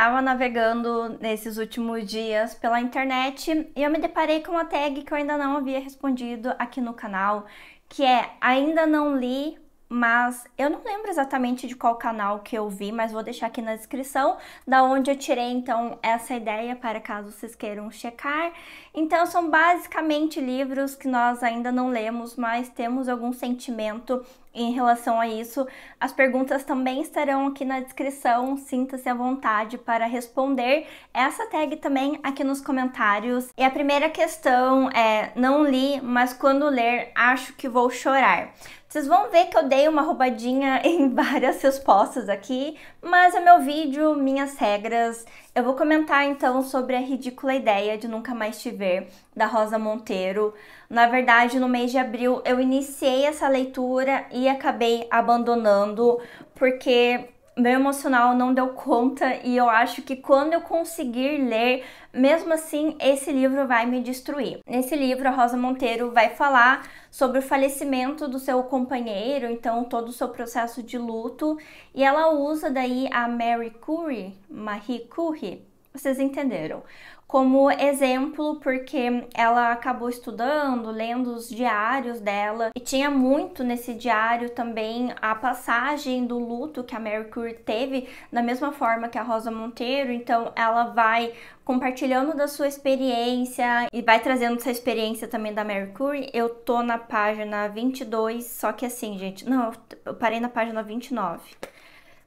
estava navegando nesses últimos dias pela internet e eu me deparei com uma tag que eu ainda não havia respondido aqui no canal, que é ainda não li, mas eu não lembro exatamente de qual canal que eu vi, mas vou deixar aqui na descrição da onde eu tirei então essa ideia para caso vocês queiram checar. Então são basicamente livros que nós ainda não lemos, mas temos algum sentimento em relação a isso. As perguntas também estarão aqui na descrição, sinta-se à vontade para responder essa tag também aqui nos comentários. E a primeira questão é: não li, mas quando ler acho que vou chorar. Vocês vão ver que eu dei uma roubadinha em várias respostas aqui, mas é meu vídeo, minhas regras. Eu vou comentar então sobre a ridícula ideia de Nunca Mais Te Ver, da Rosa Monteiro. Na verdade, no mês de abril eu iniciei essa leitura e acabei abandonando, porque meu emocional não deu conta e eu acho que quando eu conseguir ler, mesmo assim, esse livro vai me destruir. Nesse livro, a Rosa Monteiro vai falar sobre o falecimento do seu companheiro, então todo o seu processo de luto, e ela usa daí a Marie Curie, vocês entenderam, como exemplo, porque ela acabou estudando, lendo os diários dela, e tinha muito nesse diário também a passagem do luto que a Marie Curie teve, da mesma forma que a Rosa Monteiro. Então ela vai compartilhando da sua experiência e vai trazendo essa experiência também da Marie Curie. Eu tô na página 22, só que assim, gente, não, eu parei na página 29.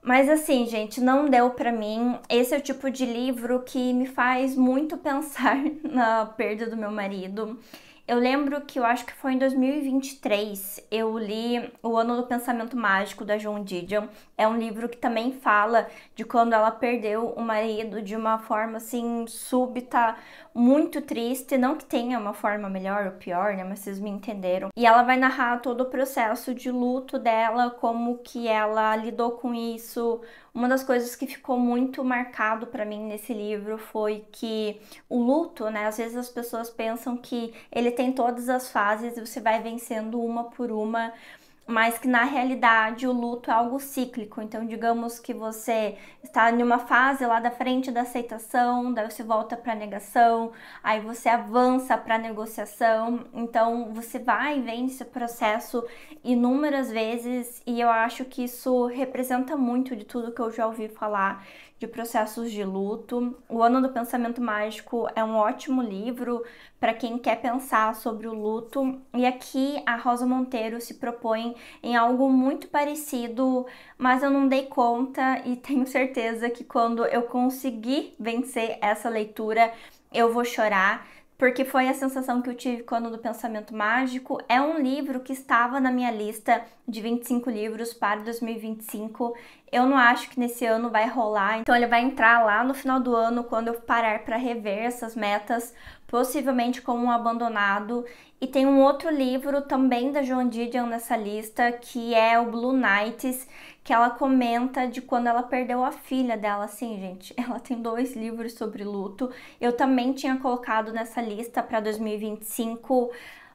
Mas assim, gente, não deu pra mim. Esse é o tipo de livro que me faz muito pensar na perda do meu marido. Eu lembro que eu acho que foi em 2023, eu li O Ano do Pensamento Mágico, da Joan Didion. É um livro que também fala de quando ela perdeu o marido de uma forma, assim, súbita, muito triste. Não que tenha uma forma melhor ou pior, né, mas vocês me entenderam. E ela vai narrar todo o processo de luto dela, como que ela lidou com isso. Uma das coisas que ficou muito marcado pra mim nesse livro foi que o luto, né, às vezes as pessoas pensam que ele tem todas as fases e você vai vencendo uma por uma, mas que na realidade o luto é algo cíclico. Então, digamos que você está em uma fase lá da frente da aceitação, daí você volta para a negação, aí você avança para a negociação. Então, você vai e vem esse processo inúmeras vezes, e eu acho que isso representa muito de tudo que eu já ouvi falar de processos de luto. O Ano do Pensamento Mágico é um ótimo livro para quem quer pensar sobre o luto, e aqui a Rosa Monteiro se propõe em algo muito parecido, mas eu não dei conta e tenho certeza que quando eu conseguir vencer essa leitura, eu vou chorar. Porque foi a sensação que eu tive com o Ano do Pensamento Mágico. É um livro que estava na minha lista de 25 livros para 2025. Eu não acho que nesse ano vai rolar, então ele vai entrar lá no final do ano, quando eu parar para rever essas metas, possivelmente como um abandonado. E tem um outro livro também da Joan Didion nessa lista, que é o Blue Nights, que ela comenta de quando ela perdeu a filha dela. Assim, gente, ela tem 2 livros sobre luto. Eu também tinha colocado nessa lista para 2025,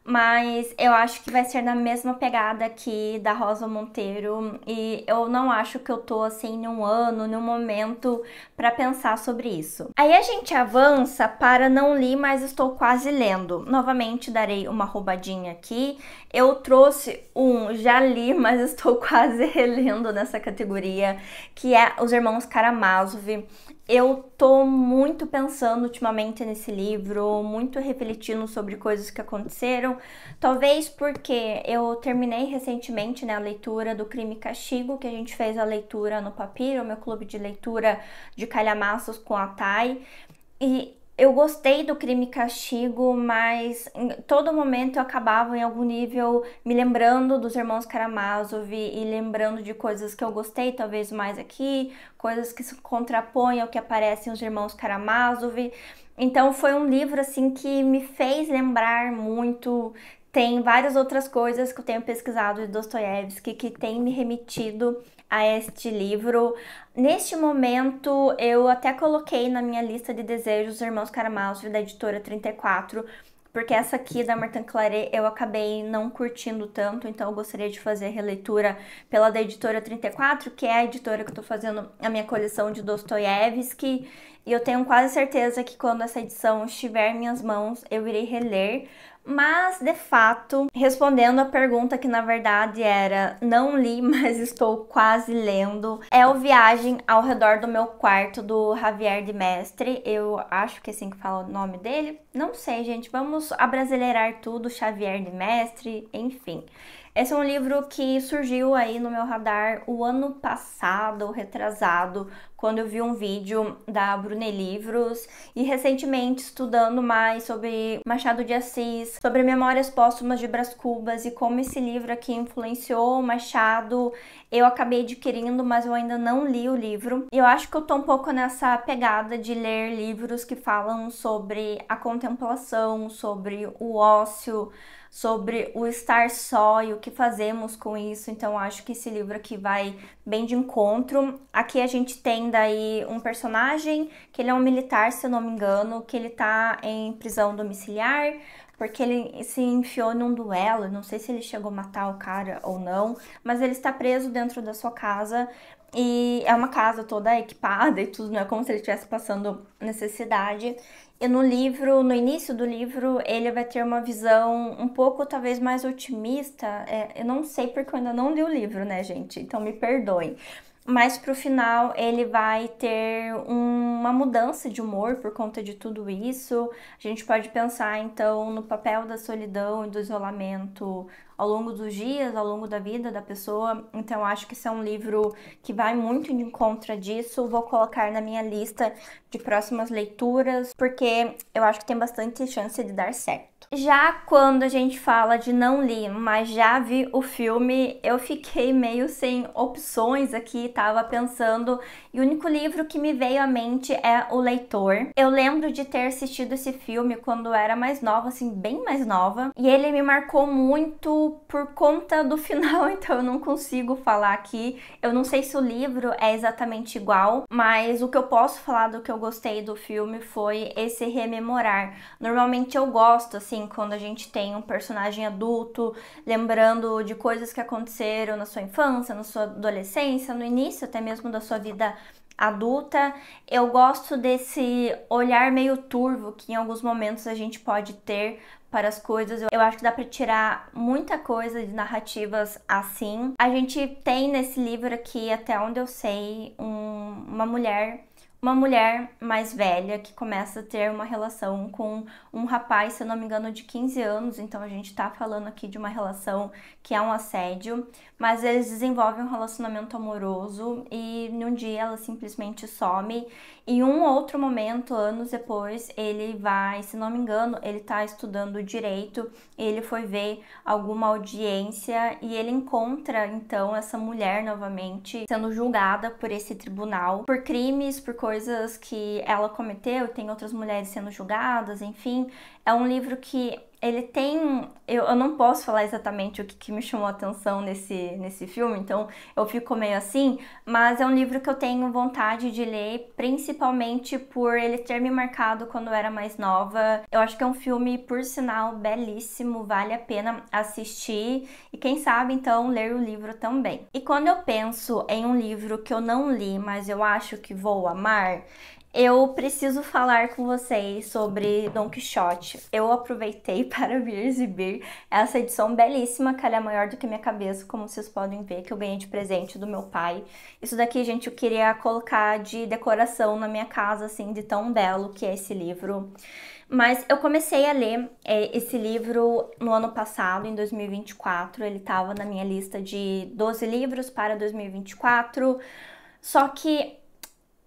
mas eu acho que vai ser na mesma pegada aqui da Rosa Monteiro, e eu não acho que eu tô assim num ano, num momento para pensar sobre isso. Aí a gente avança para não li, mas estou quase lendo. Novamente darei uma roubadinha aqui. Eu trouxe um já li, mas estou quase relendo nessa categoria, que é Os Irmãos Karamazov. Eu tô muito pensando ultimamente nesse livro, muito refletindo sobre coisas que aconteceram, talvez porque eu terminei recentemente, né, a leitura do Crime e Castigo, que a gente fez a leitura no Papiro, meu clube de leitura de calhamaços com a Thay, e eu gostei do Crime e Castigo, mas em todo momento eu acabava em algum nível me lembrando dos Irmãos Karamazov e lembrando de coisas que eu gostei, talvez mais aqui, coisas que se contrapõem ao que aparecem os Irmãos Karamazov. Então foi um livro assim que me fez lembrar muito. Tem várias outras coisas que eu tenho pesquisado de Dostoiévski que tem me remetido a este livro. Neste momento, eu até coloquei na minha lista de desejos Os Irmãos Karamazov, da editora 34, porque essa aqui da Martin Claret eu acabei não curtindo tanto, então eu gostaria de fazer a releitura pela da editora 34, que é a editora que eu tô fazendo a minha coleção de Dostoiévski, e eu tenho quase certeza que quando essa edição estiver em minhas mãos, eu irei reler. Mas, de fato, respondendo a pergunta que na verdade era não li, mas estou quase lendo, é o Viagem ao Redor do Meu Quarto, do Javier de Mestre. Eu acho que é assim que fala o nome dele. Não sei, gente, vamos abrasileirar tudo, Xavier de Mestre, enfim. Esse é um livro que surgiu aí no meu radar o ano passado, retrasado, quando eu vi um vídeo da Brune Livros e recentemente estudando mais sobre Machado de Assis, sobre Memórias Póstumas de Brás Cubas e como esse livro aqui influenciou o Machado. Eu acabei adquirindo, mas eu ainda não li o livro. E eu acho que eu tô um pouco nessa pegada de ler livros que falam sobre a contemplação, sobre o ócio, sobre o estar só e o que fazemos com isso. Então acho que esse livro aqui vai bem de encontro. Aqui a gente tem daí um personagem que ele é um militar, se eu não me engano, que ele tá em prisão domiciliar porque ele se enfiou num duelo. Não sei se ele chegou a matar o cara ou não, mas ele está preso dentro da sua casa. E é uma casa toda equipada e tudo, não é como se ele estivesse passando necessidade. E no livro, no início do livro, ele vai ter uma visão um pouco, talvez, mais otimista. Eu não sei porque eu ainda não li o livro, né, gente? Então me perdoem. Mas pro final ele vai ter uma mudança de humor por conta de tudo isso. A gente pode pensar então no papel da solidão e do isolamento ao longo dos dias, ao longo da vida da pessoa. Então acho que esse é um livro que vai muito de encontro disso. Vou colocar na minha lista de próximas leituras, porque eu acho que tem bastante chance de dar certo. Já quando a gente fala de não li, mas já vi o filme, eu fiquei meio sem opções aqui, tava pensando, e o único livro que me veio à mente é O Leitor. Eu lembro de ter assistido esse filme quando eu era mais nova, assim, bem mais nova, e ele me marcou muito por conta do final, então eu não consigo falar aqui. Eu não sei se o livro é exatamente igual, mas o que eu posso falar do que eu gostei do filme foi esse rememorar. Normalmente eu gosto, assim, quando a gente tem um personagem adulto lembrando de coisas que aconteceram na sua infância, na sua adolescência, no início até mesmo da sua vida adulta. Eu gosto desse olhar meio turvo que em alguns momentos a gente pode ter para as coisas. Eu acho que dá para tirar muita coisa de narrativas assim. A gente tem nesse livro aqui, até onde eu sei, uma mulher mais velha que começa a ter uma relação com um rapaz, se eu não me engano, de 15 anos. Então a gente tá falando aqui de uma relação que é um assédio, mas eles desenvolvem um relacionamento amoroso e num dia ela simplesmente some. E um outro momento, anos depois, ele vai, se não me engano, ele tá estudando direito, ele foi ver alguma audiência e ele encontra então essa mulher novamente sendo julgada por esse tribunal por crimes, por coisas que ela cometeu, e tem outras mulheres sendo julgadas, enfim. É um livro que ele tem... Eu não posso falar exatamente o que me chamou a atenção nesse filme, então eu fico meio assim, mas é um livro que eu tenho vontade de ler, principalmente por ele ter me marcado quando eu era mais nova. Eu acho que é um filme, por sinal, belíssimo, vale a pena assistir e quem sabe, então, ler o livro também. E quando eu penso em um livro que eu não li, mas eu acho que vou amar, eu preciso falar com vocês sobre Dom Quixote. Eu aproveitei para vir exibir essa edição belíssima, que ela é maior do que minha cabeça, como vocês podem ver, que eu ganhei de presente do meu pai. Isso daqui, gente, eu queria colocar de decoração na minha casa, assim, de tão belo que é esse livro. Mas eu comecei a ler esse livro no ano passado, em 2024. Ele estava na minha lista de 12 livros para 2024. Só que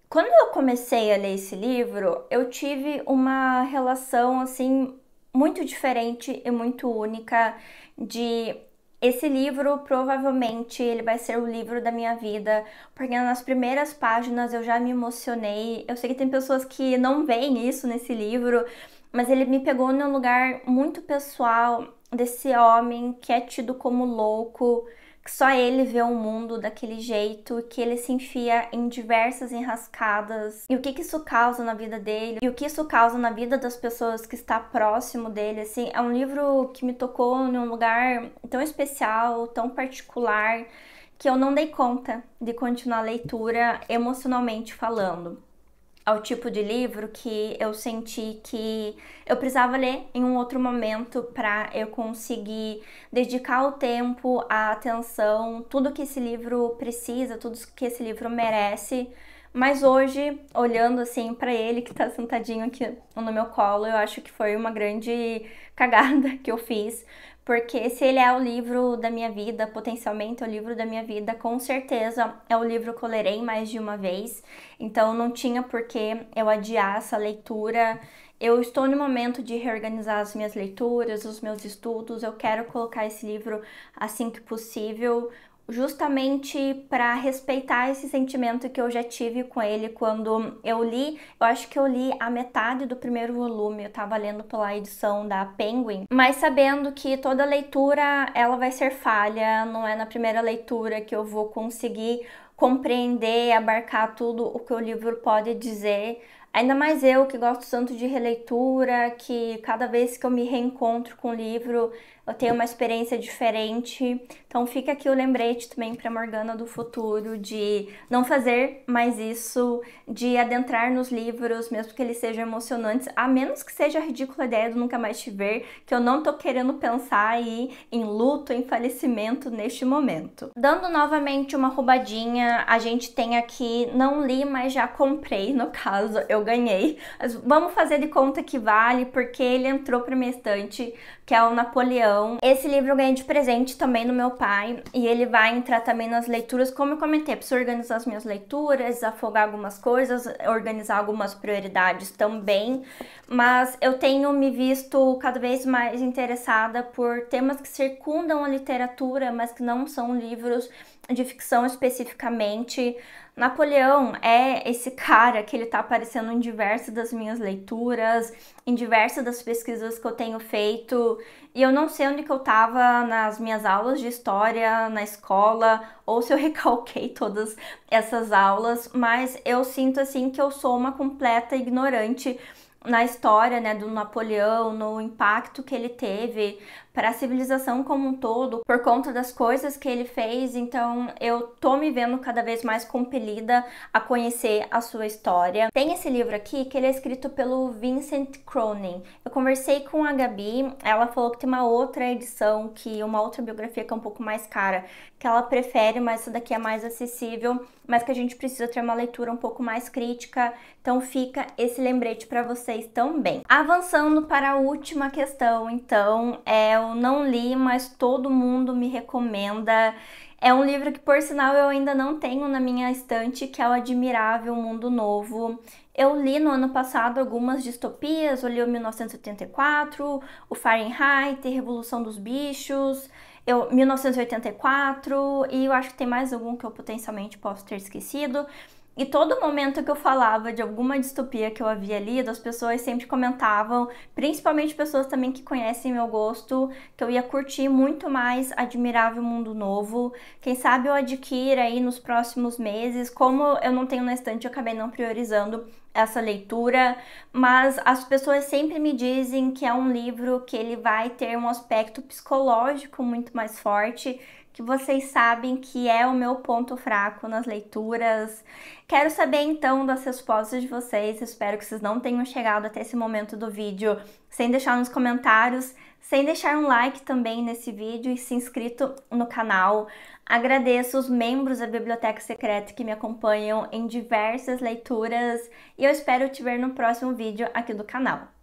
quando eu comecei a ler esse livro, eu tive uma relação, assim, muito diferente e muito única de... Esse livro, provavelmente, ele vai ser o livro da minha vida, porque nas primeiras páginas eu já me emocionei. Eu sei que tem pessoas que não veem isso nesse livro, mas ele me pegou num lugar muito pessoal desse homem que é tido como louco, que só ele vê o mundo daquele jeito, que ele se enfia em diversas enrascadas, e o que isso causa na vida dele, e o que isso causa na vida das pessoas que está próximo dele, assim, é um livro que me tocou num lugar tão especial, tão particular, que eu não dei conta de continuar a leitura emocionalmente falando. Ao tipo de livro que eu senti que eu precisava ler em um outro momento para eu conseguir dedicar o tempo, a atenção, tudo que esse livro precisa, tudo que esse livro merece. Mas hoje, olhando assim para ele que tá sentadinho aqui no meu colo, eu acho que foi uma grande cagada que eu fiz, porque se ele é o livro da minha vida, potencialmente é o livro da minha vida, com certeza é o livro que eu lerei mais de uma vez, então não tinha por que eu adiar essa leitura. Eu estou no momento de reorganizar as minhas leituras, os meus estudos, eu quero colocar esse livro assim que possível, justamente para respeitar esse sentimento que eu já tive com ele quando eu li. Eu acho que eu li a metade do primeiro volume, eu tava lendo pela edição da Penguin, mas sabendo que toda leitura ela vai ser falha, não é na primeira leitura que eu vou conseguir compreender, abarcar tudo o que o livro pode dizer. Ainda mais eu que gosto tanto de releitura, que cada vez que eu me reencontro com o livro, eu tenho uma experiência diferente. Então fica aqui o lembrete também para Morgana do futuro de não fazer mais isso, de adentrar nos livros, mesmo que eles sejam emocionantes, a menos que seja ridícula a ideia do nunca mais te ver, que eu não tô querendo pensar aí em luto, em falecimento neste momento. Dando novamente uma roubadinha, a gente tem aqui, não li, mas já comprei, no caso, eu ganhei. Mas vamos fazer de conta que vale, porque ele entrou para minha estante, que é o Napoleão. Esse livro eu ganhei de presente também do meu pai, e ele vai entrar também nas leituras, como eu comentei, preciso organizar as minhas leituras, desafogar algumas coisas, organizar algumas prioridades também, mas eu tenho me visto cada vez mais interessada por temas que circundam a literatura, mas que não são livros de ficção especificamente. Napoleão é esse cara que ele tá aparecendo em diversas das minhas leituras, em diversas das pesquisas que eu tenho feito, e eu não sei onde que eu tava nas minhas aulas de história na escola, ou se eu recalquei todas essas aulas, mas eu sinto assim que eu sou uma completa ignorante na história, né, do Napoleão, no impacto que ele teve para a civilização como um todo, por conta das coisas que ele fez. Então eu tô me vendo cada vez mais compelida a conhecer a sua história. Tem esse livro aqui que ele é escrito pelo Vincent Cronin. Eu conversei com a Gabi, ela falou que tem uma outra edição, uma outra biografia que é um pouco mais cara, que ela prefere, mas essa daqui é mais acessível, mas que a gente precisa ter uma leitura um pouco mais crítica, então fica esse lembrete para vocês também. Avançando para a última questão, então, eu não li, mas todo mundo me recomenda. É um livro que, por sinal, eu ainda não tenho na minha estante, que é o Admirável Mundo Novo. Eu li no ano passado algumas distopias, eu li o 1984, o Fahrenheit, Revolução dos Bichos, 1984, e eu acho que tem mais algum que eu potencialmente posso ter esquecido. E todo momento que eu falava de alguma distopia que eu havia lido, as pessoas sempre comentavam, principalmente pessoas também que conhecem meu gosto, que eu ia curtir muito mais Admirável Mundo Novo. Quem sabe eu adquira aí nos próximos meses. Como eu não tenho na estante, eu acabei não priorizando essa leitura, mas as pessoas sempre me dizem que é um livro que ele vai ter um aspecto psicológico muito mais forte, que vocês sabem que é o meu ponto fraco nas leituras. Quero saber então das respostas de vocês, espero que vocês não tenham chegado até esse momento do vídeo sem deixar nos comentários, sem deixar um like também nesse vídeo e se inscrito no canal. Agradeço os membros da Biblioteca Secreta que me acompanham em diversas leituras e eu espero te ver no próximo vídeo aqui do canal.